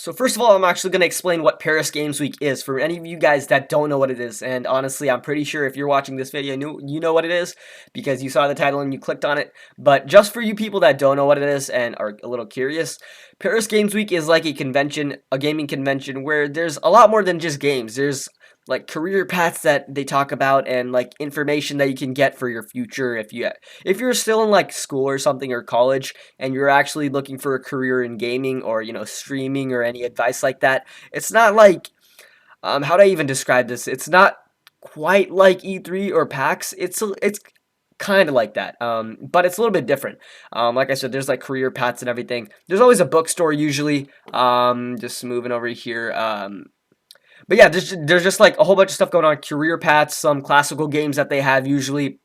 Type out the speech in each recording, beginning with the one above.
So first of all, I'm actually going to explain what Paris Games Week is for any of you guys that don't know what it is. And honestly, I'm pretty sure if you're watching this video, you know what it is because you saw the title and you clicked on it. But just for you people that don't know what it is and are a little curious, Paris Games Week is like a convention, a gaming convention where there's a lot more than just games. There's like career paths that they talk about and like information that you can get for your future if you're still in like school or something or college and you're actually looking for a career in gaming or streaming or any advice like that. It's not like how do I even describe this? It's not quite like E3 or PAX. It's kind of like that, but it's a little bit different. Like I said, there's like career paths and everything. There's always a bookstore usually. Just moving over here. But yeah, there's just like a whole bunch of stuff going on. Career paths, some classical games that they have usually,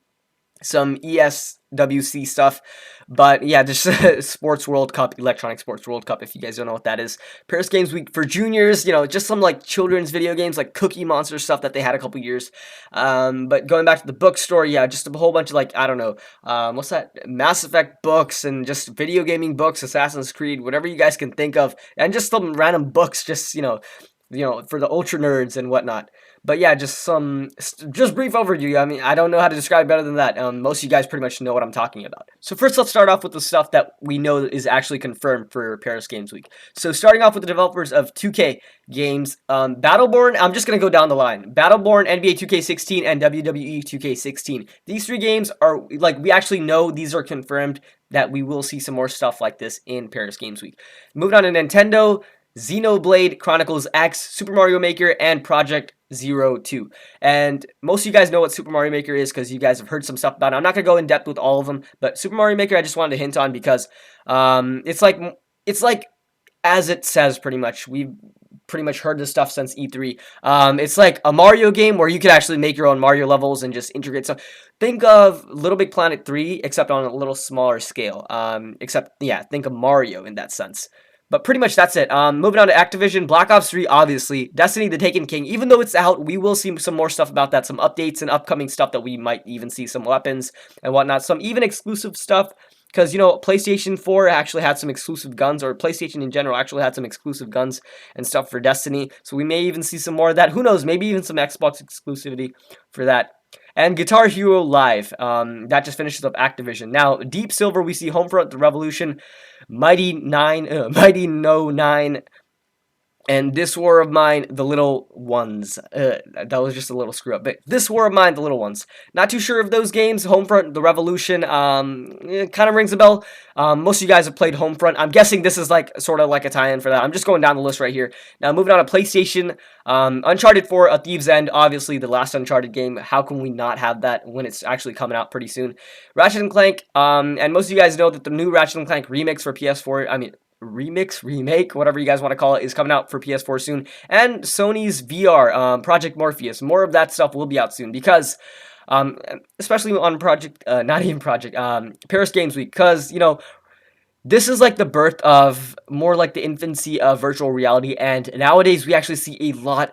some ESWC stuff. But yeah, just Sports World Cup, Electronic Sports World Cup, if you guys don't know what that is. Paris Games Week for juniors, just some like children's video games, like Cookie Monster stuff that they had a couple years. But going back to the bookstore, yeah, just a whole bunch of like, I don't know, what's that? Mass Effect books and just video gaming books, Assassin's Creed, whatever you guys can think of. And just some random books, just, for the ultra nerds and whatnot. But yeah, just brief overview. I mean, I don't know how to describe better than that. Most of you guys pretty much know what I'm talking about. So first, let's start off with the stuff that we know is actually confirmed for Paris Games Week. So starting off with the developers of 2K games, Battleborn. I'm just gonna go down the line. Battleborn, NBA 2K16, and WWE 2K16. These three games are like we actually know these are confirmed that we will see some more stuff like this in Paris Games Week. Moving on to Nintendo. Xenoblade Chronicles X, Super Mario Maker, and Project Zero 2. And most of you guys know what Super Mario Maker is because you guys have heard some stuff about it. I'm not going to go in depth with all of them, but Super Mario Maker I just wanted to hint on because it's like as it says pretty much. We've pretty much heard this stuff since E3. It's like a Mario game where you could actually make your own Mario levels and just integrate stuff. Think of Little Big Planet 3, except on a little smaller scale. Think of Mario in that sense. But pretty much that's it. Moving on to Activision, Black Ops 3, obviously. Destiny, The Taken King. Even though it's out, we will see some more stuff about that. Some updates and upcoming stuff that we might even see some weapons and whatnot. Some even exclusive stuff. Because, PlayStation 4 actually had some exclusive guns, or PlayStation in general actually had some exclusive guns and stuff for Destiny. So we may even see some more of that. Who knows? Maybe even some Xbox exclusivity for that. And Guitar Hero Live, that just finishes up Activision. Now, Deep Silver, we see Homefront, The Revolution, Mighty No 9, and This War of Mine, The Little Ones. That was just a little screw up. But This War of Mine, The Little Ones. Not too sure of those games. Homefront, The Revolution, it kind of rings a bell. Most of you guys have played Homefront. I'm guessing this is like sort of like a tie-in for that. I'm just going down the list right here. Now, moving on to PlayStation. Uncharted 4, A Thief's End, obviously the last Uncharted game. How can we not have that when it's actually coming out pretty soon? Ratchet & Clank, and most of you guys know that the new Ratchet & Clank remix for PS4, remake, whatever you guys want to call it, is coming out for PS4 soon. And Sony's VR, Project Morpheus. More of that stuff will be out soon because, especially on Paris Games Week, because, this is like the birth of more like the infancy of virtual reality, and nowadays we actually see a lot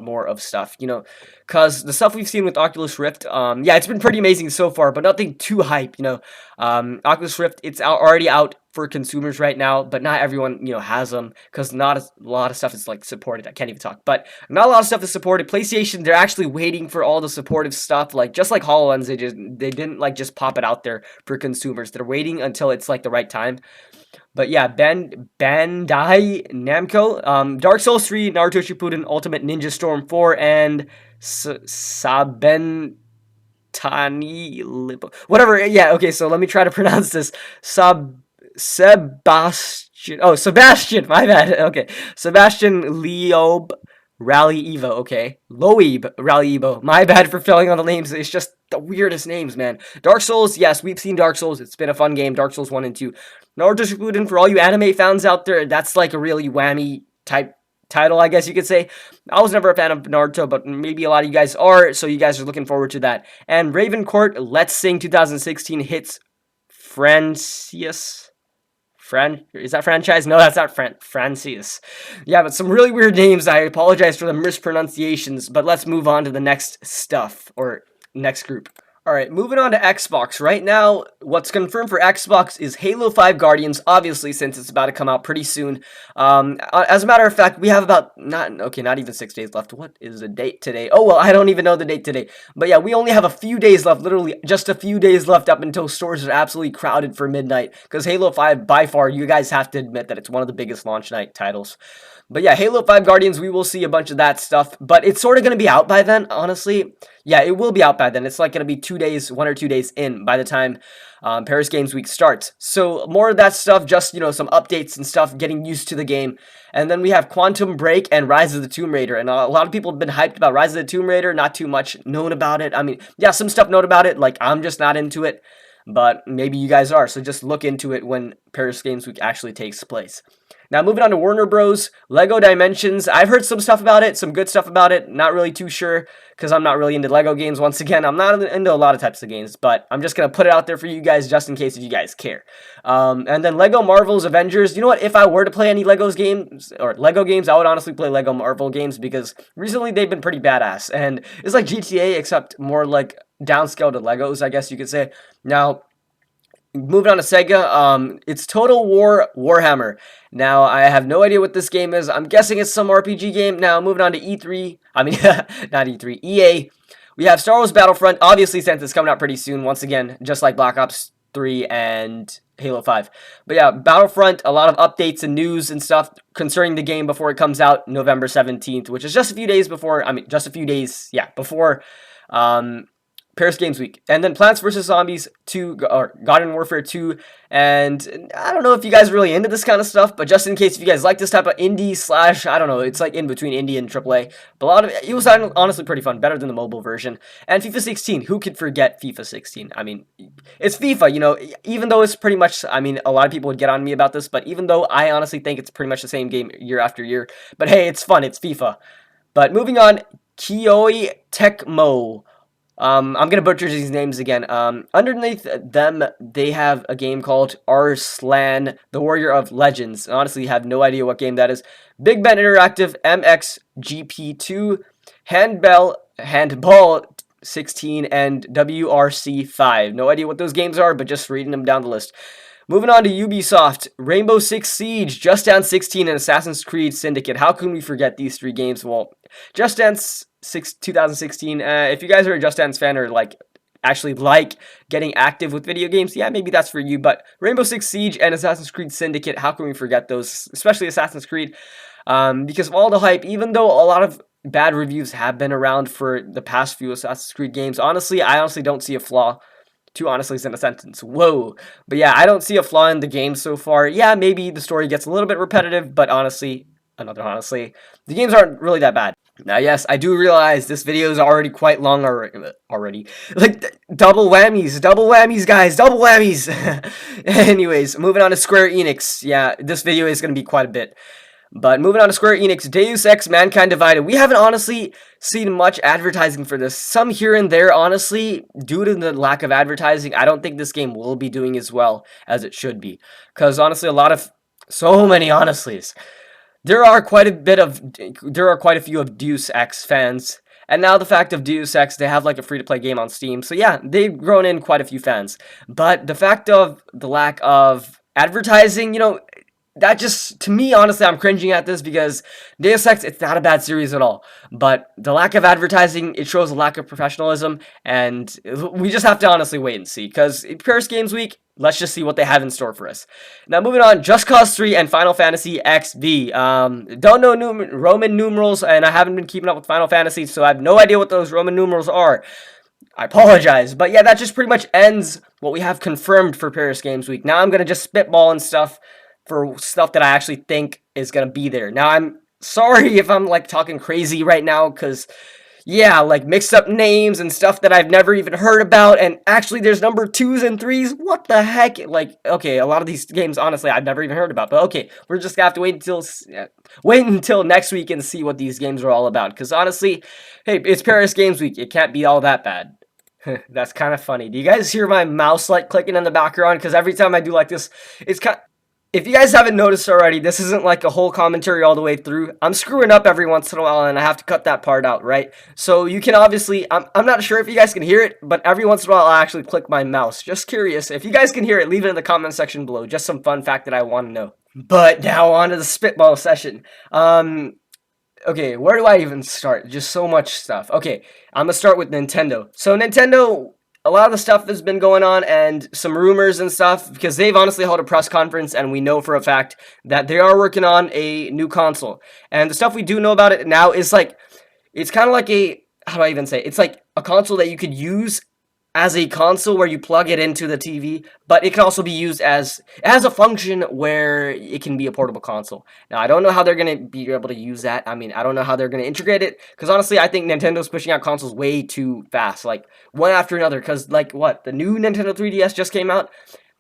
more of stuff, because the stuff we've seen with Oculus Rift, it's been pretty amazing so far, but nothing too hype, Oculus Rift, it's already out for consumers right now, but not everyone, has them, because not a lot of stuff is like supported. I can't even talk, but not a lot of stuff is supported. PlayStation, they're actually waiting for all the supportive stuff, like just like HoloLens, they didn't like just pop it out there for consumers. They're waiting until it's like the right time. But yeah, Bandai Namco, Dark Souls 3, Naruto Shippuden, Ultimate Ninja Storm 4, and Saben Tani Lipo. Whatever, yeah, okay, so let me try to pronounce this. Sebastian, my bad, okay. Sebastian Loeb Rally Evo, okay. Loeb Rally Evo, my bad for filling on the names, it's just the weirdest names, man. Dark Souls, yes, we've seen Dark Souls, it's been a fun game, Dark Souls 1 and 2. Naruto Shippuden, for all you anime fans out there, that's like a really whammy type title, I guess you could say. I was never a fan of Naruto, but maybe a lot of you guys are, so you guys are looking forward to that. And Raven Court, Let's Sing 2016 hits Francis. Is that franchise? No, that's not Francis. Yeah, but some really weird names. I apologize for the mispronunciations, but let's move on to the next stuff, or next group. All right, moving on to Xbox. Right now, what's confirmed for Xbox is Halo 5 Guardians, obviously, since it's about to come out pretty soon. As a matter of fact, we have about, not even 6 days left. What is the date today? Oh, well, I don't even know the date today. But yeah, we only have a few days left, literally just a few days left up until stores are absolutely crowded for midnight. Because Halo 5, by far, you guys have to admit that it's one of the biggest launch night titles. But yeah, Halo 5 Guardians, we will see a bunch of that stuff. But it's sort of going to be out by then, honestly. Yeah, it will be out by then. It's like going to be 2 days, 1 or 2 days in by the time Paris Games Week starts. So more of that stuff, just, some updates and stuff, getting used to the game. And then we have Quantum Break and Rise of the Tomb Raider. And a lot of people have been hyped about Rise of the Tomb Raider, not too much known about it. I mean, yeah, some stuff known about it, like I'm just not into it. But maybe you guys are, so just look into it when Paris Games Week actually takes place. Now, moving on to Warner Bros. Lego Dimensions. I've heard some stuff about it, some good stuff about it. Not really too sure, because I'm not really into Lego games. Once again, I'm not into a lot of types of games, but I'm just going to put it out there for you guys just in case if you guys care. And then Lego Marvel's Avengers. You know what? If I were to play any Legos games, or Lego games, I would honestly play Lego Marvel games, because recently they've been pretty badass. And it's like GTA, except more like downscaled to Legos, I guess you could say. Now, moving on to Sega, it's Total War Warhammer. Now, I have no idea what this game is. I'm guessing it's some RPG game. Now, moving on to E3. I mean, not E3, EA. We have Star Wars Battlefront, obviously, since it's coming out pretty soon. Once again, just like Black Ops 3 and Halo 5. But yeah, Battlefront, a lot of updates and news and stuff concerning the game before it comes out November 17th, which is just a few days before, before Paris Games Week. And then Plants vs. Zombies 2, or Garden Warfare 2, and I don't know if you guys are really into this kind of stuff, but just in case if you guys like this type of indie / I don't know, it's like in between indie and AAA, but a lot of it was honestly pretty fun, better than the mobile version. And FIFA 16, who could forget FIFA 16? I mean, it's FIFA, even though it's pretty much, I mean, a lot of people would get on me about this, but even though I honestly think it's pretty much the same game year after year, but hey, it's fun, it's FIFA. But moving on, Koei Tecmo. I'm gonna butcher these names again. Underneath them, they have a game called Arslan, the Warrior of Legends. Honestly, have no idea what game that is. Big Ben Interactive, MXGP2, Handball 16, and WRC 5. No idea what those games are, but just reading them down the list. Moving on to Ubisoft, Rainbow Six Siege, Just Dance 16, and Assassin's Creed Syndicate. How can we forget these three games? Well, Just Dance 2016, if you guys are a Just Dance fan or actually like getting active with video games, yeah, maybe that's for you. But Rainbow Six Siege and Assassin's Creed Syndicate, how can we forget those? Especially Assassin's Creed, because of all the hype, even though a lot of bad reviews have been around for the past few Assassin's Creed games, I honestly don't see a flaw. Two honestly's in a sentence. Whoa. But yeah, I don't see a flaw in the game so far. Yeah, maybe the story gets a little bit repetitive, but honestly, the games aren't really that bad. Now, yes, I do realize this video is already quite long already. Like, double whammies, guys, double whammies. Anyways, moving on to Square Enix. Yeah, this video is going to be quite a bit. But moving on to Square Enix, Deus Ex Mankind Divided. We haven't honestly seen much advertising for this. Some here and there, honestly, due to the lack of advertising, I don't think this game will be doing as well as it should be. Because honestly, so many honestlies. There are quite a few of Deus Ex fans. And now the fact of Deus Ex, they have like a free-to-play game on Steam. So yeah, they've grown in quite a few fans. But the fact of the lack of advertising, that just, to me, honestly, I'm cringing at this because Deus Ex, it's not a bad series at all. But the lack of advertising, it shows a lack of professionalism, and we just have to honestly wait and see. Because Paris Games Week, let's just see what they have in store for us. Now, moving on, Just Cause 3 and Final Fantasy XV. Don't know Roman numerals, and I haven't been keeping up with Final Fantasy, so I have no idea what those Roman numerals are. I apologize, but yeah, that just pretty much ends what we have confirmed for Paris Games Week. Now I'm going to just spitball and stuff for stuff that I actually think is going to be there. Now, I'm sorry if I'm, talking crazy right now, because, yeah, mixed up names and stuff that I've never even heard about, and actually there's number 2s and 3s, what the heck? Okay, a lot of these games, honestly, I've never even heard about, but okay, we're just going to have to wait until next week and see what these games are all about, because honestly, hey, it's Paris Games Week, it can't be all that bad. That's kind of funny. Do you guys hear my mouse, clicking in the background? Because every time I do this, if you guys haven't noticed already, this isn't like a whole commentary all the way through. I'm screwing up every once in a while, and I have to cut that part out, right? So you can obviously, I'm not sure if you guys can hear it, but every once in a while I actually click my mouse. Just curious. If you guys can hear it, leave it in the comment section below. Just some fun fact that I want to know. But now on to the spitball session. Okay, where do I even start? Just so much stuff. Okay, I'm gonna start with Nintendo. So Nintendo, a lot of the stuff that's been going on and some rumors and stuff, because they've honestly held a press conference and we know for a fact that they are working on a new console. And the stuff we do know about it now is like, it's kind of like a, how do I even say it? It's like a console that you could use as a console where you plug it into the TV, but it can also be used as a function where it can be a portable console. Now, I don't know how they're going to be able to use that. I mean, I don't know how they're going to integrate it, because honestly, I think Nintendo's pushing out consoles way too fast, like one after another, because like what, the new Nintendo 3DS just came out,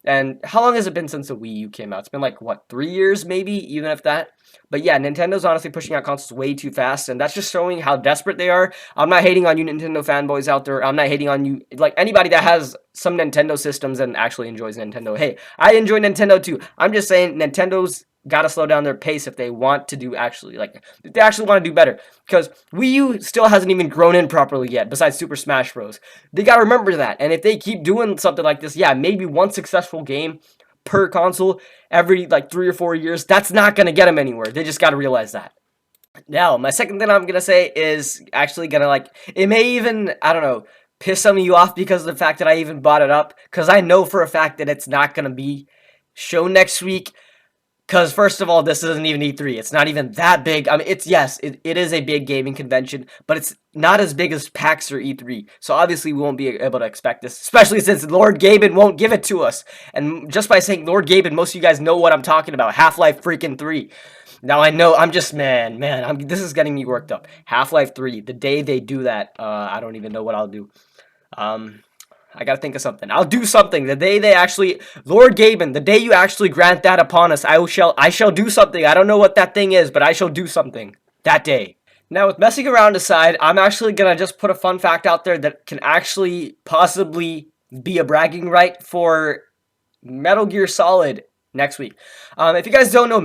and how long has it been since the Wii U came out? It's been like, what, 3 years maybe, even if that? But yeah, Nintendo's honestly pushing out consoles way too fast, and that's just showing how desperate they are. I'm not hating on you Nintendo fanboys out there. I'm not hating on you, like, anybody that has some Nintendo systems and actually enjoys Nintendo. Hey, I enjoy Nintendo too. I'm just saying Nintendo's got to slow down their pace if they want to do actually, like, if they actually want to do better. Because Wii U still hasn't even grown in properly yet, besides Super Smash Bros. They got to remember that. And if they keep doing something like this, yeah, maybe one successful game per console every like 3 or 4 years, that's not going to get them anywhere. They just got to realize that. Now, my second thing I'm going to say is actually going to, like, it may even, I don't know, piss some of you off because of the fact that I even brought it up, because I know for a fact that it's not going to be shown next week. Because, first of all, this isn't even E3. It's not even that big. I mean, it's, yes, it is a big gaming convention, but it's not as big as PAX or E3. So, obviously, we won't be able to expect this, especially since Lord Gaben won't give it to us. And just by saying Lord Gaben, most of you guys know what I'm talking about. Half-Life freaking 3. Now, I know, I'm just, this is getting me worked up. Half-Life 3, the day they do that, I don't even know what I'll do. I gotta think of something. I'll do something. The day they actually, Lord Gaben, the day you actually grant that upon us, I shall do something. I don't know what that thing is, but I shall do something that day. Now, with messing around aside, I'm actually gonna just put a fun fact out there that can actually possibly be a bragging right for Metal Gear Solid next week. If you guys don't know,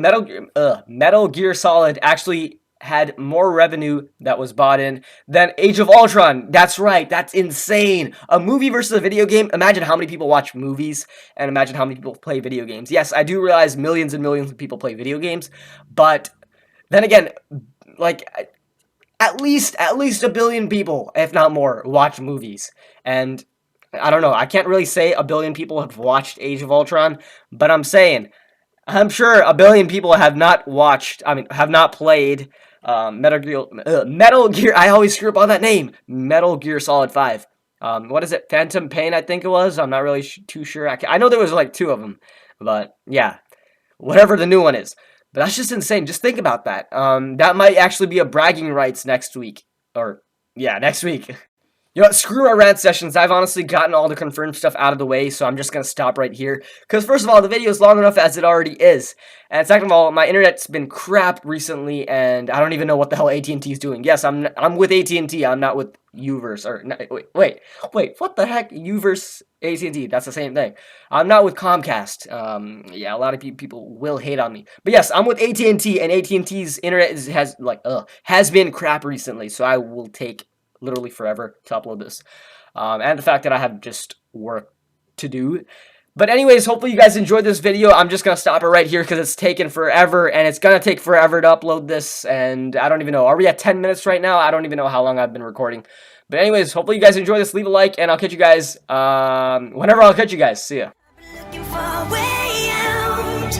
Metal Gear Solid actually had more revenue that was bought in than Age of Ultron. That's right. That's insane. A movie versus a video game. Imagine how many people watch movies and imagine how many people play video games. Yes, I do realize millions and millions of people play video games, but then again, like at least a billion people, if not more, watch movies. And I don't know. I can't really say a billion people have watched Age of Ultron, but I'm sure a billion people have not watched, have not played Metal Gear, I always screw up on that name, Metal Gear Solid 5. What is it, Phantom Pain, I think it was, I'm not really too sure, I know there was like 2 of them, but yeah, whatever the new one is, but that's just insane, just think about that, that might actually be a bragging rights next week, or, yeah, next week. You know what, screw our rant sessions. I've honestly gotten all the confirmed stuff out of the way, so I'm just going to stop right here. Because first of all, the video is long enough as it already is. And second of all, my internet's been crap recently, and I don't even know what the hell AT&T is doing. Yes, I'm with AT&T, I'm not with Uverse. Or, wait, what the heck? Uverse, AT&T, that's the same thing. I'm not with Comcast. Yeah, a lot of people will hate on me. But yes, I'm with AT&T, and AT&T's internet has been crap recently, so I will take literally forever to upload this, and the fact that I have just work to do. But anyways, hopefully you guys enjoyed this video. I'm just gonna stop it right here because it's taken forever, and it's gonna take forever to upload this, and I don't even know, are we at 10 minutes right now? I don't even know how long I've been recording. But anyways, hopefully you guys enjoy this. Leave a like, and I'll catch you guys whenever I'll catch you guys. See ya. Looking for a way out.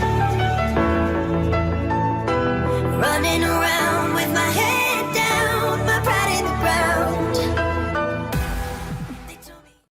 Running around with my head